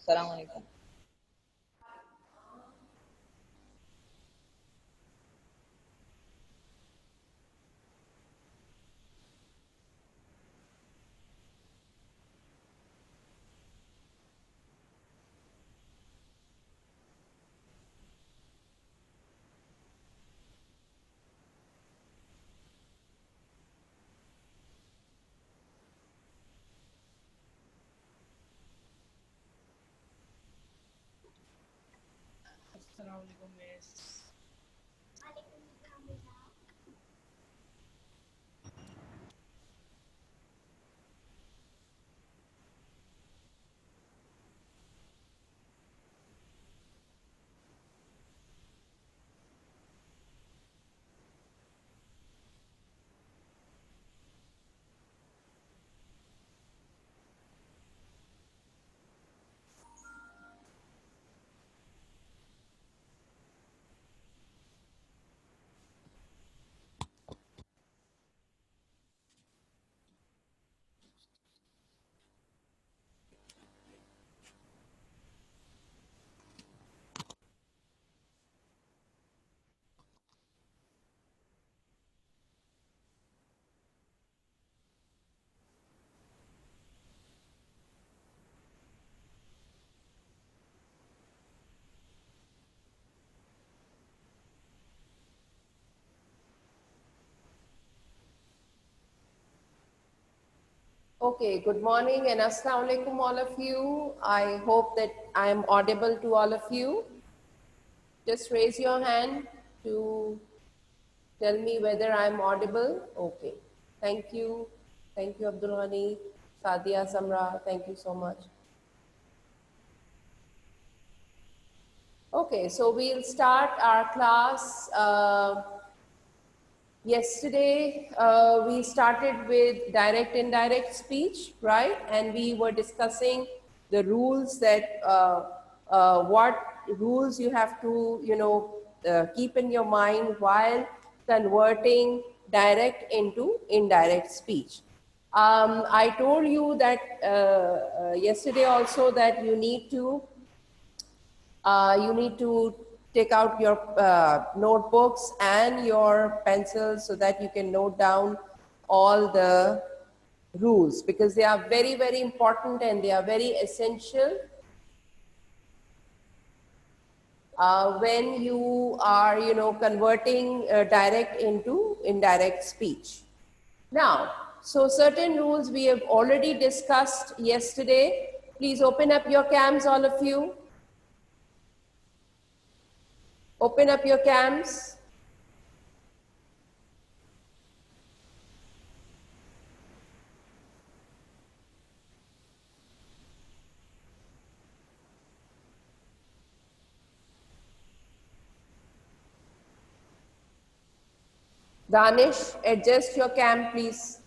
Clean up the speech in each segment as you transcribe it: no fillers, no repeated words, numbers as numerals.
Assalamu alaikum. Assalamu alaikum, miss. Okay, good morning and assalamu alaikum all of you. I hope that I am audible to all of you. Just raise your hand to tell me whether I am audible. Okay, thank you. Thank you, Abdul Ghani, Sadia, Samra, thank you so much. Okay, so we'll start our class. Yesterday, we started with direct indirect speech, right? And we were discussing the rules that, what rules you have to, keep in your mind while converting direct into indirect speech. I told you that yesterday also that you need to take out your notebooks and your pencils so that you can note down all the rules, because they are very, very important and they are very essential when you are, converting direct into indirect speech. Now, so certain rules we have already discussed yesterday. Please open up your cams, all of you. Open up your cams. Danish, adjust your cam, please.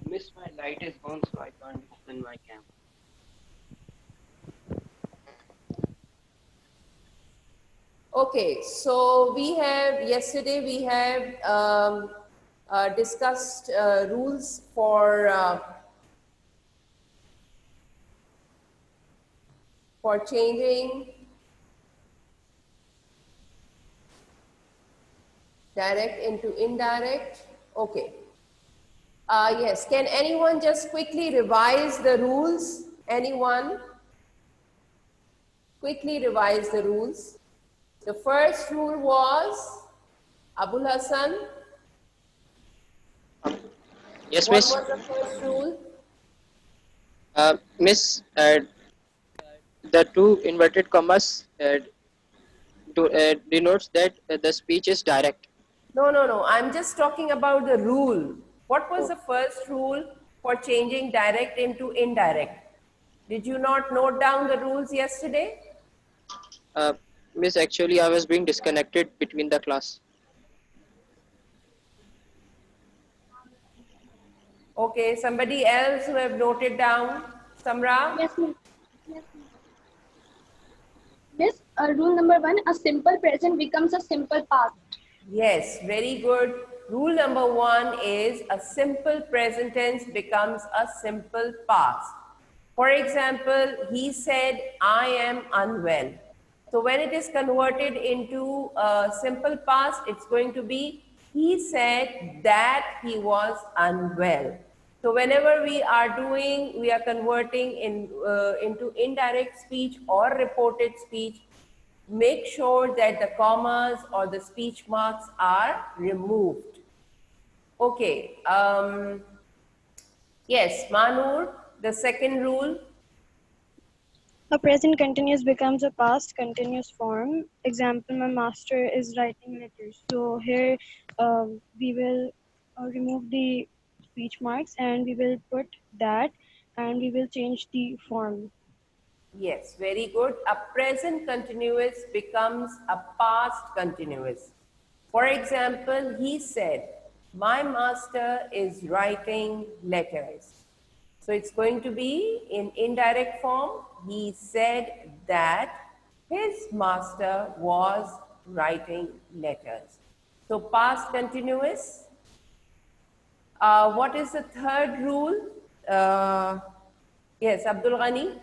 Miss, my light is on, so I can't open my cam. Okay, so yesterday we have discussed rules for changing direct into indirect. Okay. Yes, can anyone just quickly revise the rules? Anyone? Quickly revise the rules. The first rule was, Abul Hassan. Yes, What Miss. was the first rule? Miss, the two inverted commas denotes that the speech is direct. No. I'm just talking about the rule. What was Oh. the first rule for changing direct into indirect? Did you not note down the rules yesterday? Uh, Miss, actually, I was being disconnected between the class. Okay, somebody else who have noted down? Samra? Yes, miss. Yes, miss. Miss, rule number 1, a simple present becomes a simple past. Yes, very good. Rule number 1 is a simple present tense becomes a simple past. For example, he said, I am unwell. So when it is converted into simple past, it's going to be, he said that he was unwell. So whenever we are converting into indirect speech or reported speech, make sure that the commas or the speech marks are removed. Okay. Yes, Manur, the second rule. A present continuous becomes a past continuous form. Example, my master is writing letters. So here we will remove the speech marks and we will put that and we will change the form. Yes, very good. A present continuous becomes a past continuous. For example, he said, my master is writing letters. So it's going to be in indirect form. He said that his master was writing letters. So past continuous. What is the third rule? Yes, Abdul Ghani.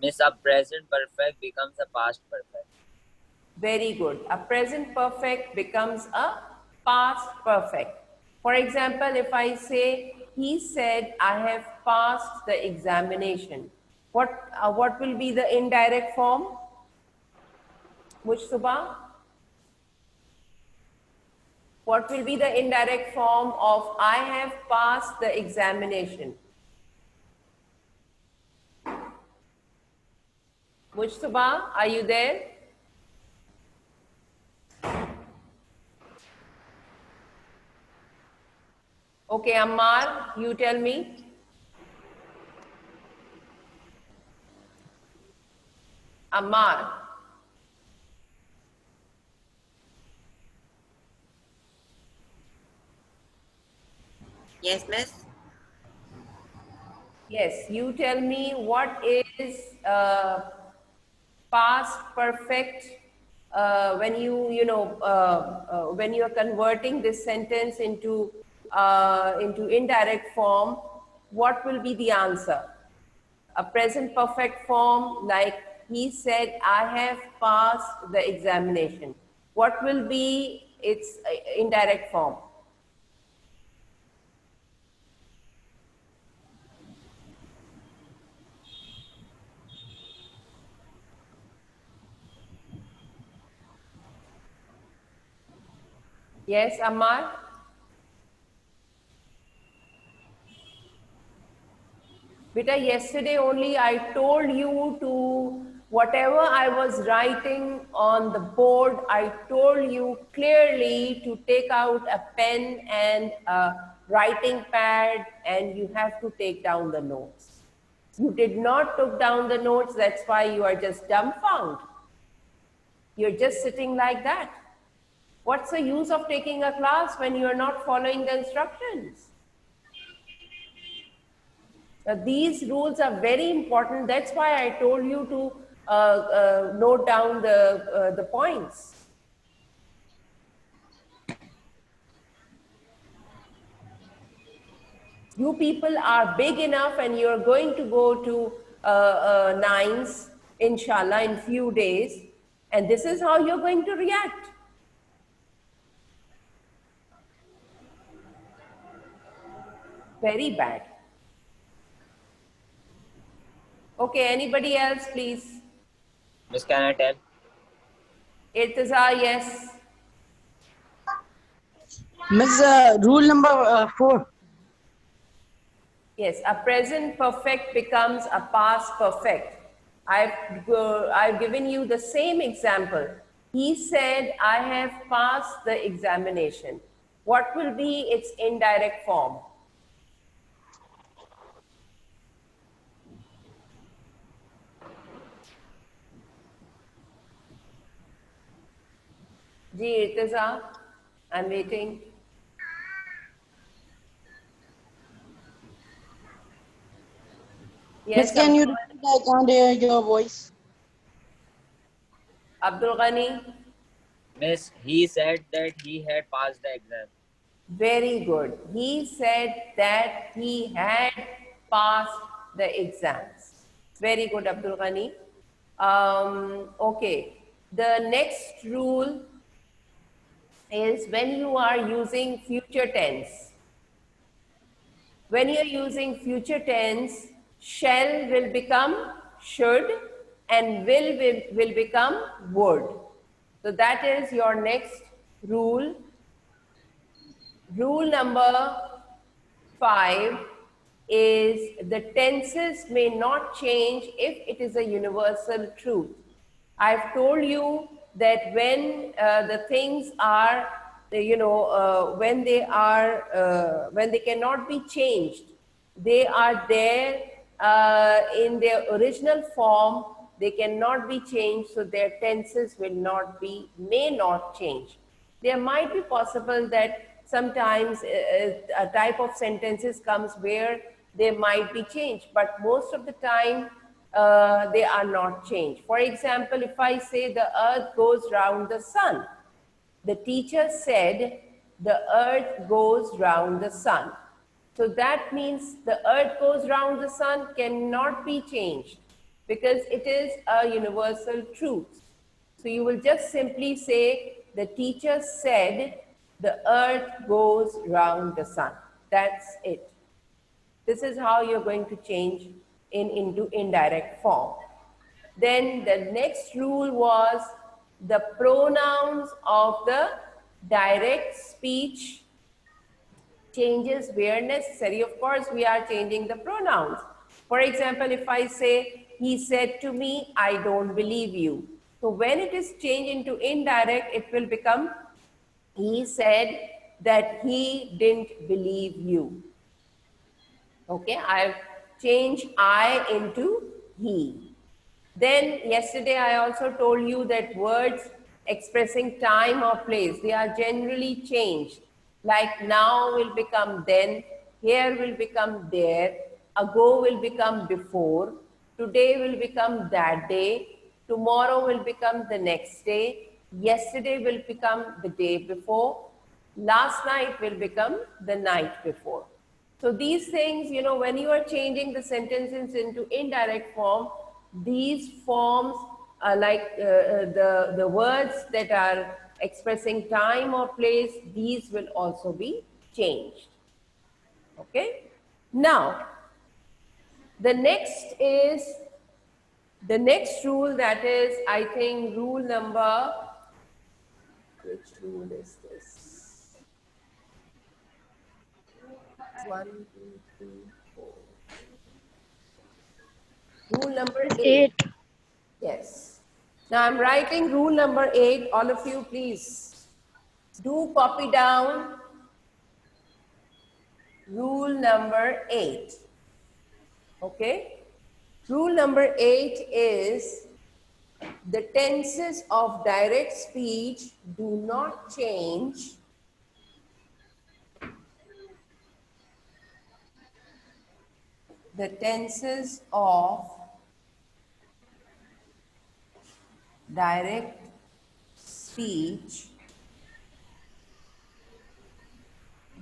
Miss, a present perfect becomes a past perfect. Very good. A present perfect becomes a past perfect. For example, if I say, he said, I have passed the examination. What will be the indirect form? Mujtaba? What will be the indirect form of I have passed the examination? Mujtaba, are you there? Okay, Ammar, you tell me. Ammar. Yes, miss. Yes, you tell me what is past perfect when when you are converting this sentence into indirect form. What will be the answer? A present perfect form, like he said, I have passed the examination. What will be its indirect form? Yes, Ammar? Beta, yesterday only I told you to, whatever I was writing on the board, I told you clearly to take out a pen and a writing pad and you have to take down the notes. You did not took down the notes, that's why you are just dumbfounded. You're just sitting like that. What's the use of taking a class when you are not following the instructions? These rules are very important. That's why I told you to note down the points. You people are big enough and you're going to go to nines, inshallah, in few days. And this is how you're going to react. Very bad. Okay, anybody else, please? Miss, can I tell? Irtaza, yes. Miss, rule number 4. Yes, a present perfect becomes a past perfect. I've given you the same example. He said, I have passed the examination. What will be its indirect form? Ji Irtaza, I'm waiting. Miss, Yes, can you repeat? I can't hear your voice. Abdul Ghani. Miss, he said that he had passed the exam. Very good. He said that he had passed the exams. Very good, Abdul Ghani. Okay, the next rule is when you are using future tense. When you're using future tense, shall will become should and will become would. So that is your next rule. Rule number 5 is the tenses may not change if it is a universal truth. I've told you that when the things are, when they cannot be changed, they are there in their original form, they cannot be changed, so their tenses may not change. There might be possible that sometimes a type of sentences comes where they might be changed, but most of the time they are not changed. For example, if I say the earth goes round the sun, the teacher said the earth goes round the sun. So that means the earth goes round the sun cannot be changed because it is a universal truth. So you will just simply say the teacher said the earth goes round the sun. That's it. This is how you're going to change into indirect form. Then the next rule was the pronouns of the direct speech changes where necessary. Of course, we are changing the pronouns. For example, if I say, he said to me, I don't believe you. So when it is changed into indirect, it will become, he said that he didn't believe you. Okay, I've changed I into he. Then yesterday I also told you that words expressing time or place, they are generally changed. Like now will become then, here will become there, ago will become before, today will become that day, tomorrow will become the next day, yesterday will become the day before, last night will become the night before. So these things, when you are changing the sentences into indirect form, these forms are like the words that are expressing time or place, these will also be changed. Okay? Now, the next rule, that is, I think, rule number, which rule is this? 1, 2, 3, 4. Rule number 8. Yes. Now I'm writing rule number 8. All of you, please do copy down rule number 8. Okay. Rule number 8 is the tenses of direct speech do not change the tenses of direct speech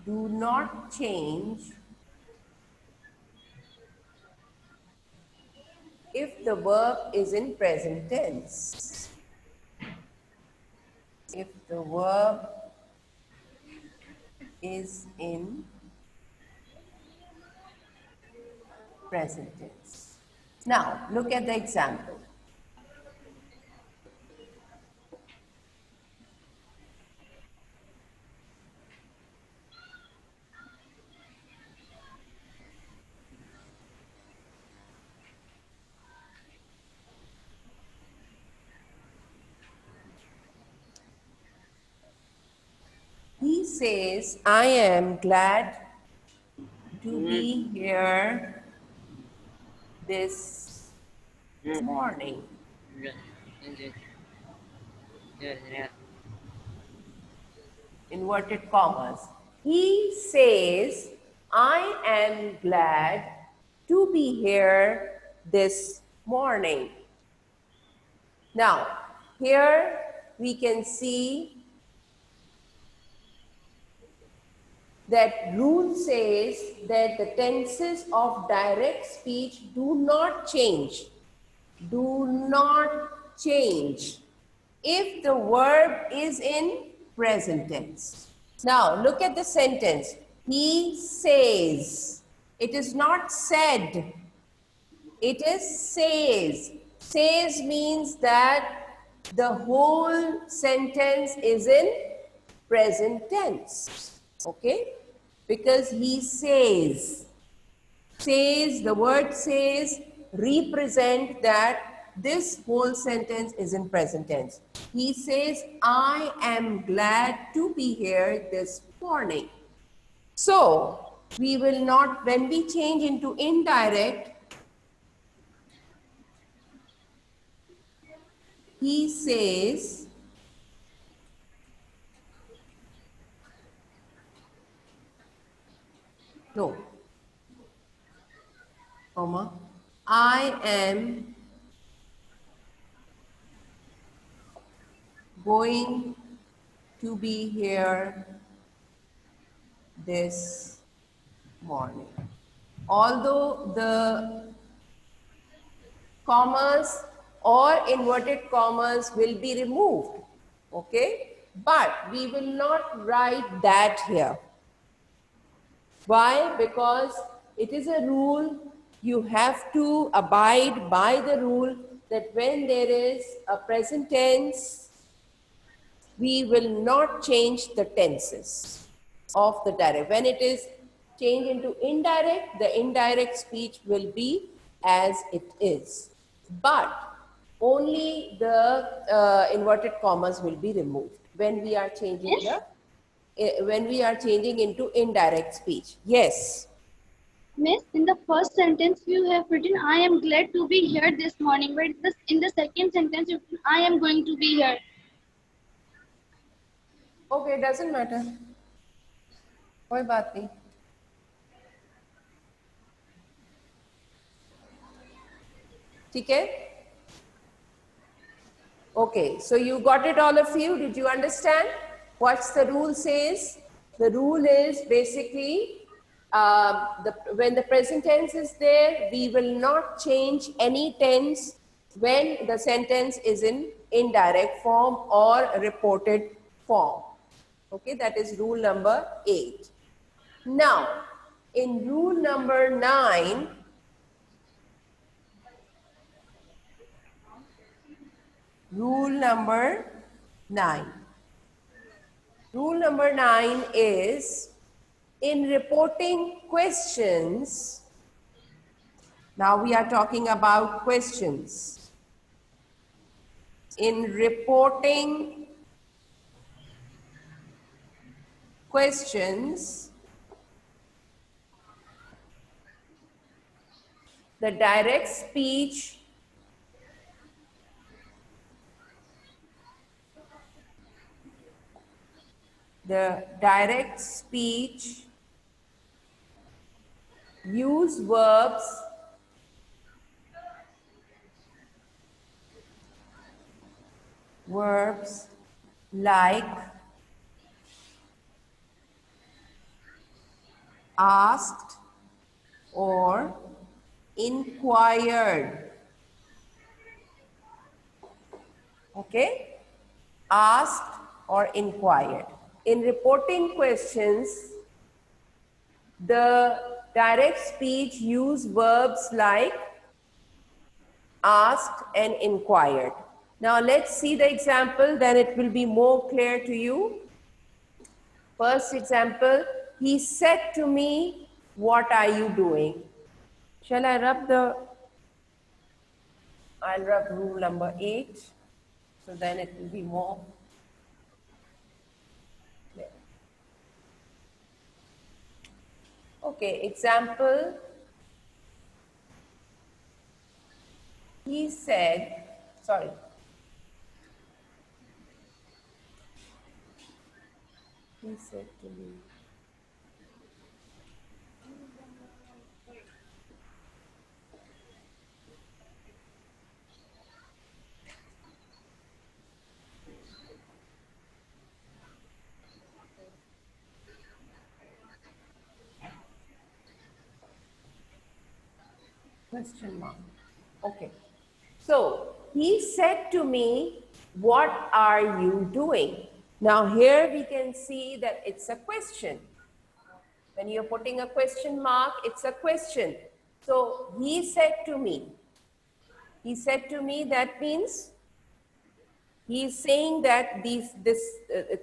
do not change if the verb is in present tense. If the verb is in present tense. Now, look at the example. He says, I am glad to be here this morning. Inverted commas. He says, I am glad to be here this morning. Now, here we can see that rule says that the tenses of direct speech do not change. Do not change if the verb is in present tense. Now, look at the sentence. He says. It is not said. It is says. Says means that the whole sentence is in present tense. Okay? Because he says. Says, the word says represent that this whole sentence is in present tense. He says, I am glad to be here this morning. So, we will not, when we change into indirect, he says, no, comma, I am going to be here this morning. Although the commas or inverted commas will be removed, okay? But we will not write that here. Why? Because it is a rule. You have to abide by the rule that when there is a present tense, we will not change the tenses of the direct. When it is changed into indirect, the indirect speech will be as it is. But only the inverted commas will be removed when we are changing Miss, when we are changing into indirect speech. Yes. Miss, in the first sentence you have written, I am glad to be here this morning. But in the second sentence, you written, I am going to be here. Okay, doesn't matter. कोई बात नहीं. ठीक है? Okay, so you got it, all of you. Did you understand what's the rule says? The rule is basically when the present tense is there, we will not change any tense when the sentence is in indirect form or reported form. Okay, that is rule number 8. Now, in rule number 9, rule number 9. Rule number 9 is in reporting questions. Now we are talking about questions. In reporting questions, the direct speech use verbs like asked or inquired. Okay? Asked or inquired. In reporting questions, the direct speech use verbs like asked and inquired. Now let's see the example, then it will be more clear to you. First example, he said to me, what are you doing? Shall I I'll rub rule number 8, so then it will be more clear. Okay, example, he said, sorry, he said to me, question mark. Okay. So he said to me, what are you doing? Now here we can see that it's a question. When you're putting a question mark, it's a question. So he said to me. He said to me, that means he's saying that this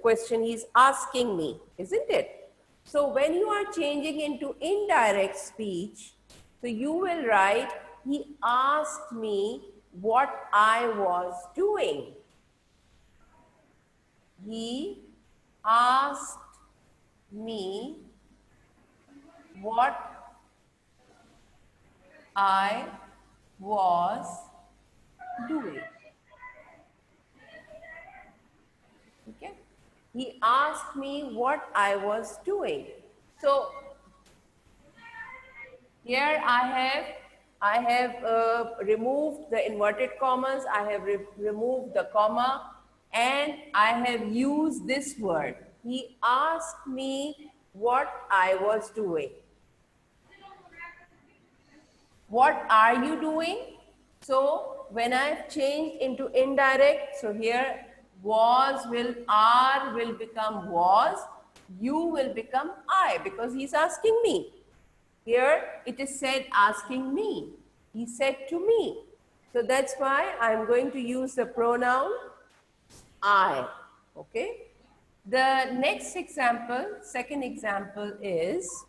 question he's asking me, isn't it? So when you are changing into indirect speech, so you will write, he asked me what I was doing. He asked me what I was doing. Okay. He asked me what I was doing. So here I have removed the inverted commas, I have removed the comma, and I have used this word. He asked me what I was doing. What are you doing? So when I've changed into indirect, so here was will, are will become was, you will become I, because he's asking me. Here it is said asking me. He said to me. So that's why I'm going to use the pronoun I. Okay. The next example, second example is,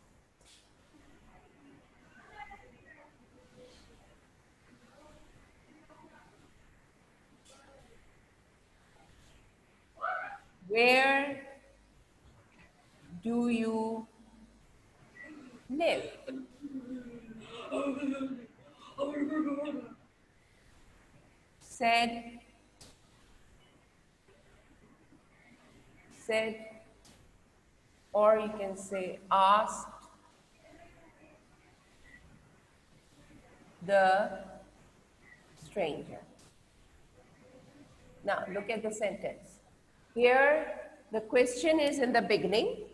where do you live? Said, or you can say asked the stranger. Now look at the sentence. Here the question is in the beginning.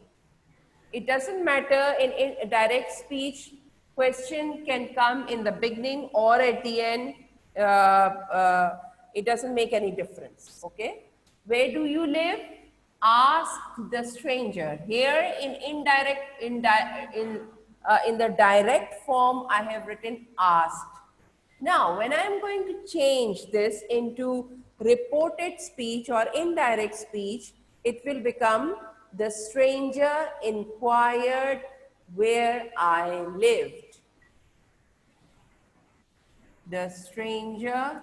It doesn't matter in direct speech, question can come in the beginning or at the end. It doesn't make any difference. Okay. Where do you live? Ask the stranger. Here in indirect, in the direct form, I have written asked. Now, when I am going to change this into reported speech or indirect speech, it will become the stranger inquired where I lived. The stranger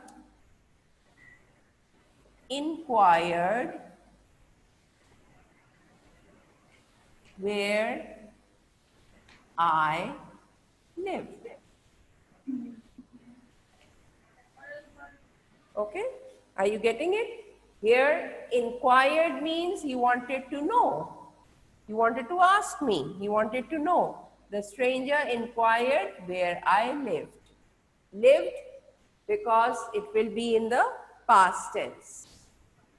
inquired where I lived. Okay, are you getting it? Here, inquired means he wanted to know. He wanted to ask me. He wanted to know. The stranger inquired where I lived. Lived because it will be in the past tense.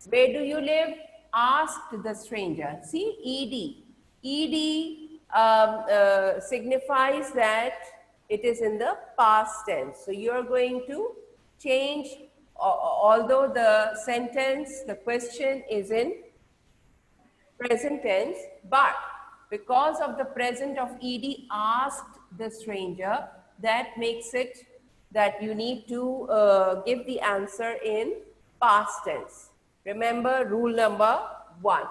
Where do you live? Asked the stranger. See, ed. Signifies that it is in the past tense. So you are going to change, although the sentence, the question is in present tense, but because of the present of ed, asked the stranger, that makes it that you need to give the answer in past tense. Remember rule number 1.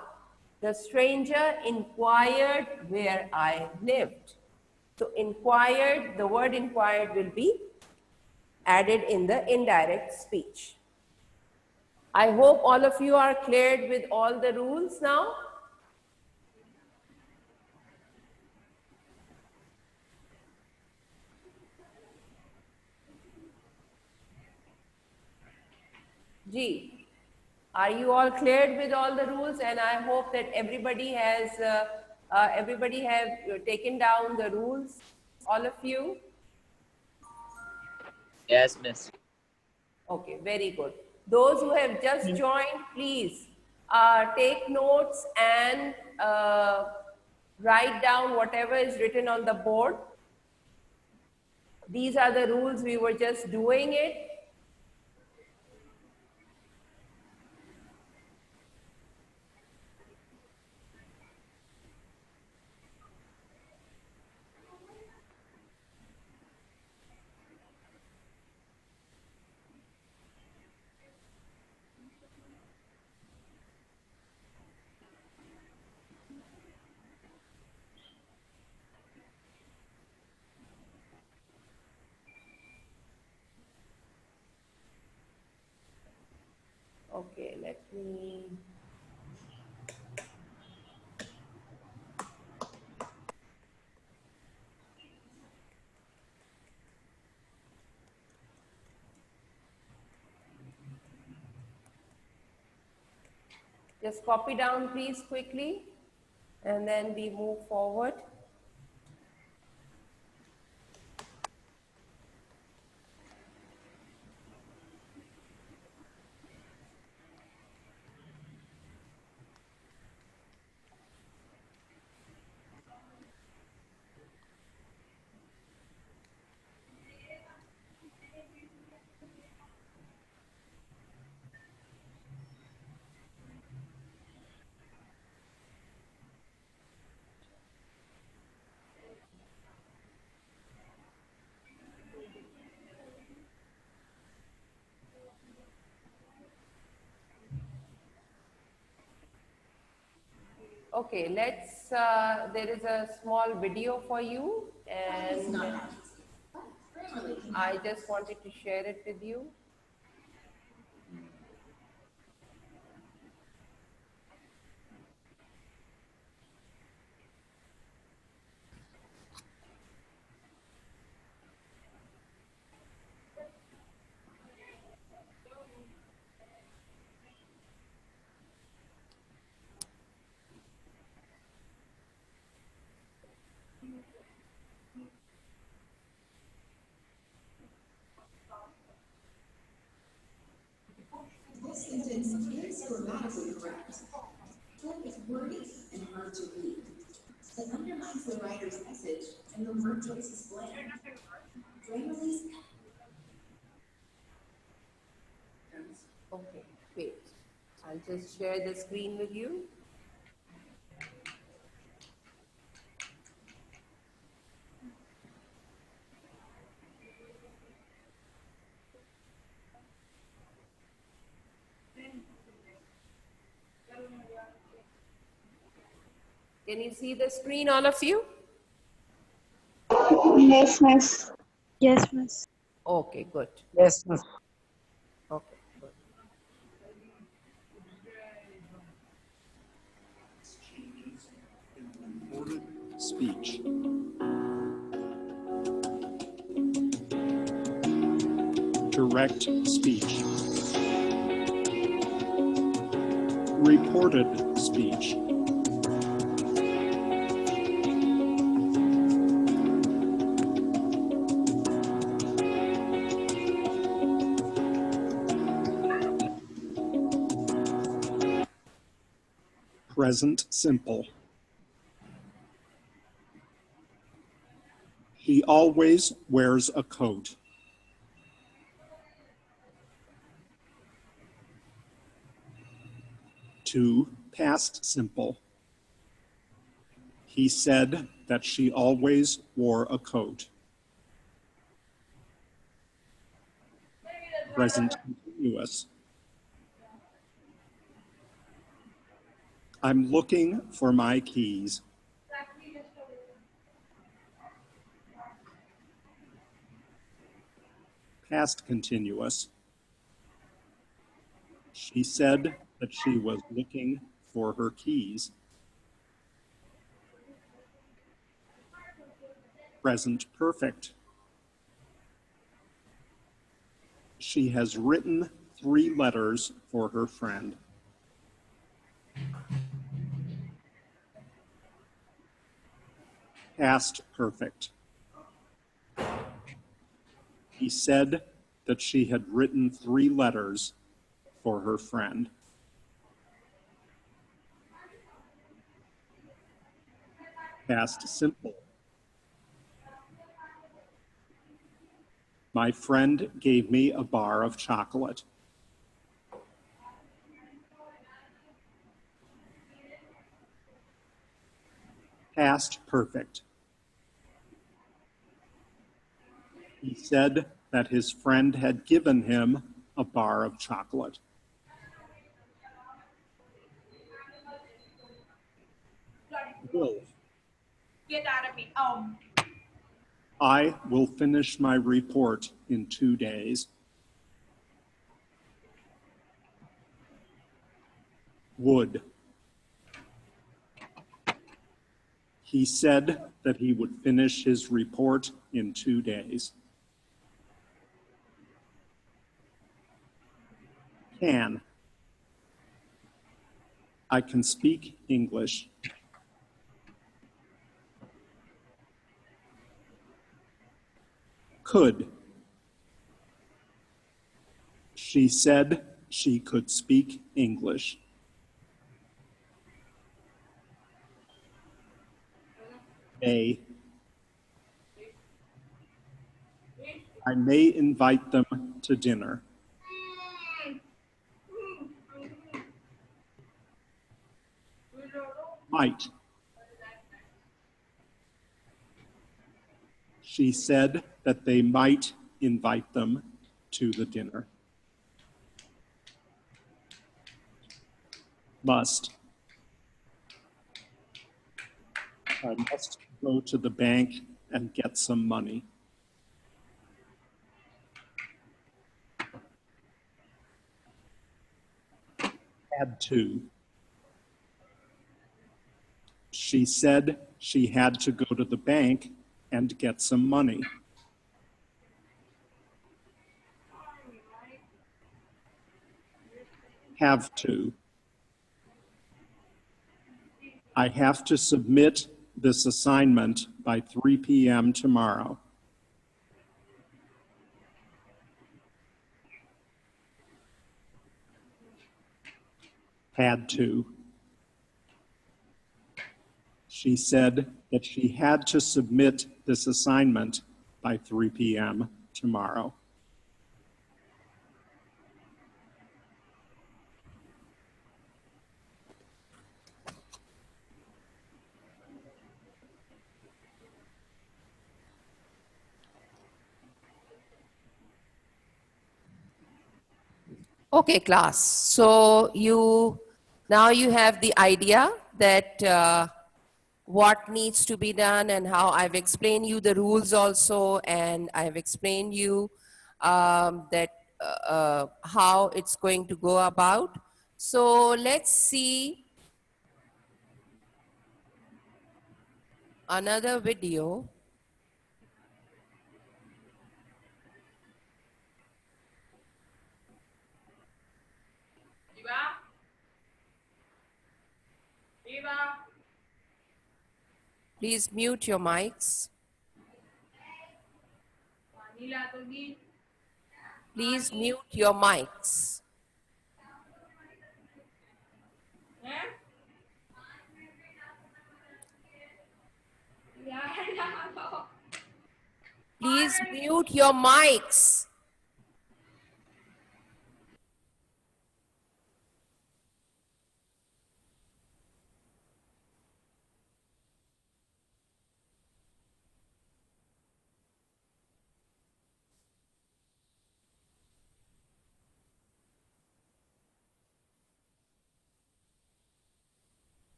The stranger inquired where I lived. So inquired, the word inquired will be added in the indirect speech. I hope all of you are cleared with all the rules now. G, are you all cleared with all the rules? And I hope that everybody has taken down the rules, all of you. Yes, miss. Okay, very good. Those who have just joined, please take notes and write down whatever is written on the board. These are the rules, we were just doing it. Okay, let me. Just copy down, please, quickly, and then we move forward. Okay, there is a small video for you, and I just wanted to share it with you. This sentence is grammatically correct, but it's wordy and hard to read. It undermines the writer's message, and the word choice is blank. Grammarly's. Okay, wait. I'll just share the screen with you. Can you see the screen, all of you? Yes, miss. Yes, miss. Okay, good. Yes, miss. Okay, good. Recorded speech. Direct speech. Reported speech. Present simple. He always wears a coat. To past simple. He said that she always wore a coat. Present continuous. I'm looking for my keys. Past continuous. She said that she was looking for her keys. Present perfect. She has written 3 letters for her friend. Past perfect. He said that she had written 3 letters for her friend. Past simple. My friend gave me a bar of chocolate. Past perfect. He said that his friend had given him a bar of chocolate. Will. Get out of me. I will finish my report in 2 days. Would. He said that he would finish his report in 2 days. Can. I can speak English. Could. She said she could speak English. May. I may invite them to dinner. Might. She said that they might invite them to the dinner. Must. I must go to the bank and get some money. Had to. She said she had to go to the bank and get some money. Have to. I have to submit this assignment by 3 p.m. tomorrow. Had to. She said that she had to submit this assignment by 3 p.m. tomorrow. Okay, class. So now you have the idea that what needs to be done and how I've explained you the rules also, and I've explained you that how it's going to go about. So let's see another video. Please mute your mics. Please mute your mics. Please mute your mics.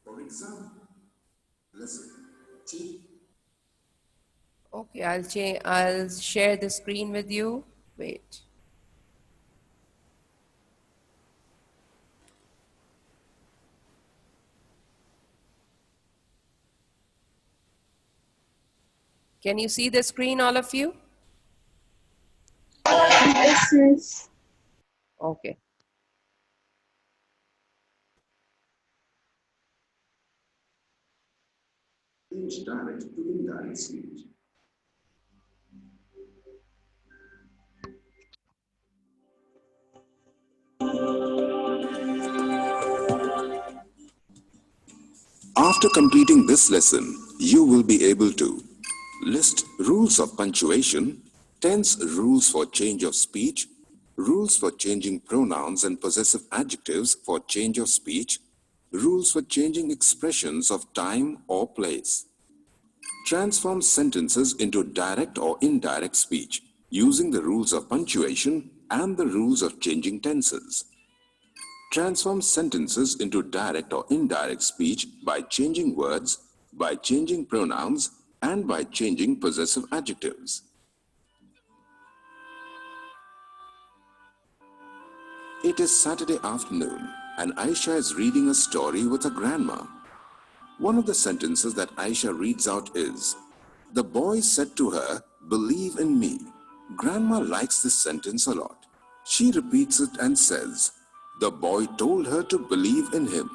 For example, listen. Okay, I'll share the screen with you. Wait. Can you see the screen, all of you? Yes, miss. Okay. Change direct to indirect speech. After completing this lesson, you will be able to list rules of punctuation, tense rules for change of speech, rules for changing pronouns and possessive adjectives for change of speech, rules for changing expressions of time or place. Transform sentences into direct or indirect speech using the rules of punctuation and the rules of changing tenses. Transform sentences into direct or indirect speech by changing words, by changing pronouns, and by changing possessive adjectives. It is Saturday afternoon, and Aisha is reading a story with her grandma. One of the sentences that Aisha reads out is, "The boy said to her, 'Believe in me.'" Grandma likes this sentence a lot. She repeats it and says, "The boy told her to believe in him."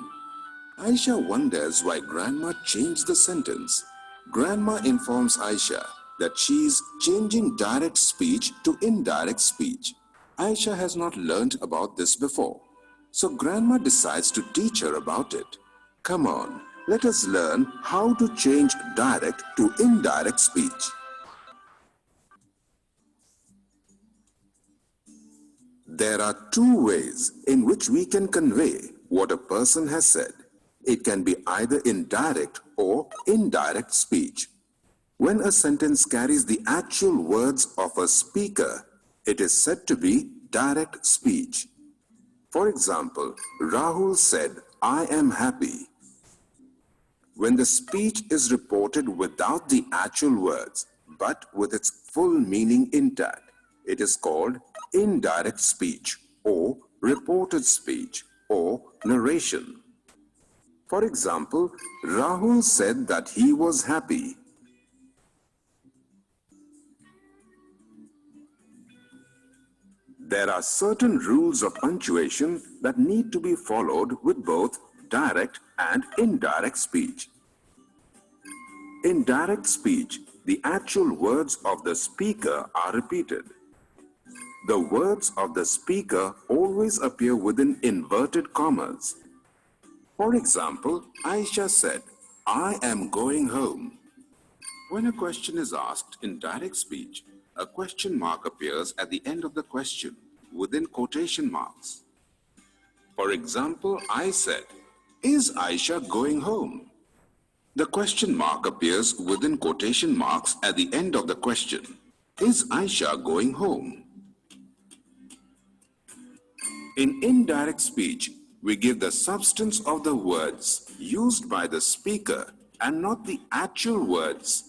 Aisha wonders why Grandma changed the sentence. Grandma informs Aisha that she is changing direct speech to indirect speech. Aisha has not learned about this before, so Grandma decides to teach her about it. Come on, let us learn how to change direct to indirect speech. There are two ways in which we can convey what a person has said. It can be either in direct or indirect speech. When a sentence carries the actual words of a speaker, it is said to be direct speech. For example, Rahul said, "I am happy." When the speech is reported without the actual words, but with its full meaning intact, it is called indirect speech or reported speech or narration. For example, Rahul said that he was happy. There are certain rules of punctuation that need to be followed with both direct and indirect speech. In direct speech, the actual words of the speaker are repeated. The words of the speaker always appear within inverted commas. For example, Aisha said, "I am going home." When a question is asked in direct speech, a question mark appears at the end of the question within quotation marks. For example, I said, "Is Aisha going home?" The question mark appears within quotation marks at the end of the question. Is Aisha going home? In indirect speech, we give the substance of the words used by the speaker and not the actual words.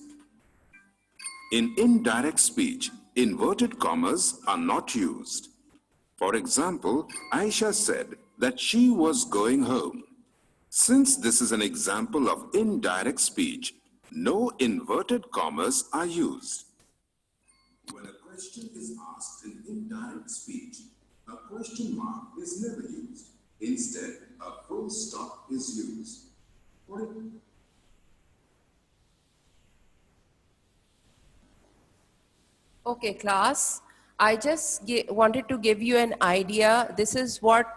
In indirect speech, inverted commas are not used. For example, Aisha said that she was going home. Since this is an example of indirect speech, no inverted commas are used. When a question is asked in indirect speech, a question mark is never used. Instead, a full stop is used. Okay, class. I just wanted to give you an idea. This is what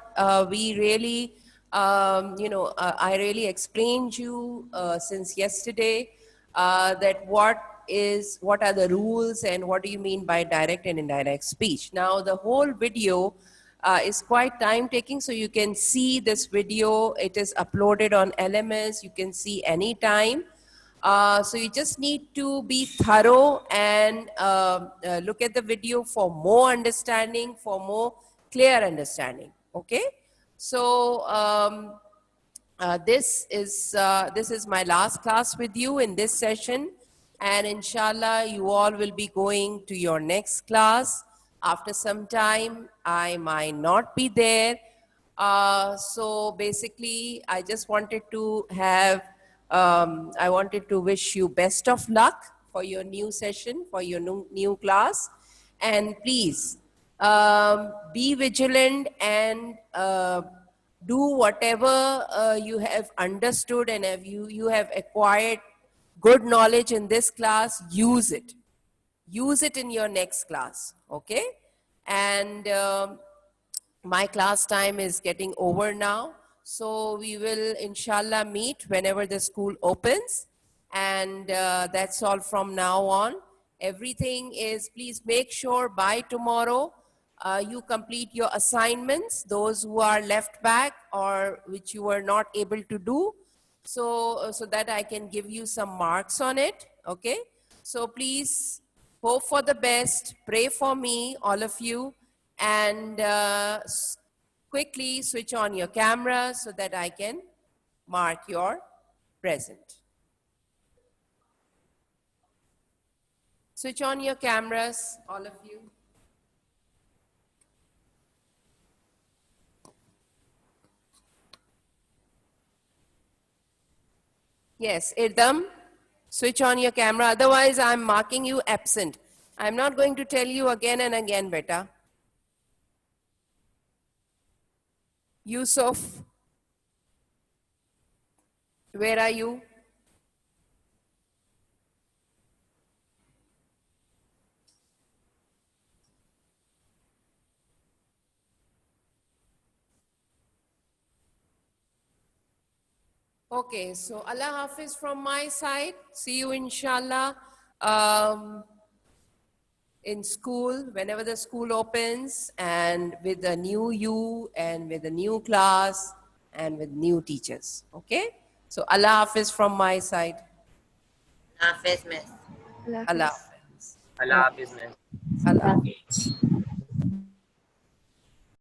we really, I really explained you since yesterday that what are the rules and what do you mean by direct and indirect speech. Now, the whole video is quite time taking, so you can see this video. It is uploaded on LMS. You can see anytime. So you just need to be thorough and look at the video for more understanding, for more clear understanding. Okay. So this is my last class with you in this session, and inshallah you all will be going to your next class after some time. I might not be there. So basically, I just wanted to have I wanted to wish you best of luck for your new session, for your new class. And please be vigilant and do whatever you have understood and you have acquired good knowledge in this class. Use it. Use it in your next class. Okay? And my class time is getting over now. So we will inshallah meet whenever the school opens. And that's all from now on. Everything is, please make sure by tomorrow you complete your assignments, those who are left back or which you were not able to do, so that I can give you some marks on it. Okay, so please hope for the best, pray for me, all of you, and quickly switch on your camera so that I can mark your present. Switch on your cameras, all of you. Yes, Irdam, switch on your camera, otherwise I'm marking you absent. I'm not going to tell you again and again, beta. Yusuf, where are you? Okay, so Allah Hafiz from my side. See you inshallah in school, whenever the school opens, and with a new you and with a new class and with new teachers. Okay? So Allah Hafiz from my side. Hafiz, Miss. Allah Allah Hafiz. Hafiz. Allah Hafiz, Miss. Allah Hafiz.